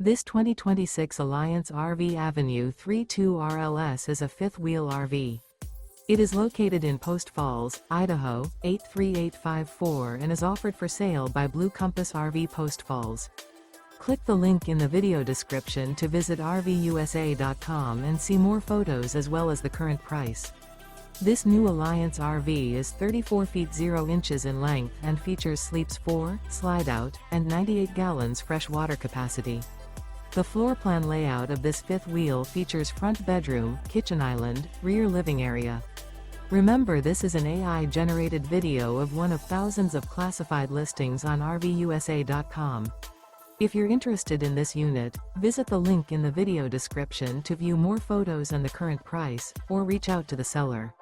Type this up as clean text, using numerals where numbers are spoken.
This 2026 Alliance RV Avenue 32 RLS is a fifth-wheel RV. It is located in Post Falls, Idaho, 83854 and is offered for sale by Blue Compass RV Post Falls. Click the link in the video description to visit RVUSA.com and see more photos as well as the current price. This new Alliance RV is 34 feet 0 inches in length and features sleeps 4, Slideout, and 98 gallons fresh water capacity. The floor plan layout of this fifth wheel features front bedroom, kitchen island, rear living area. Remember, this is an AI-generated video of one of thousands of classified listings on RVUSA.com. If you're interested in this unit, visit the link in the video description to view more photos and the current price, or reach out to the seller.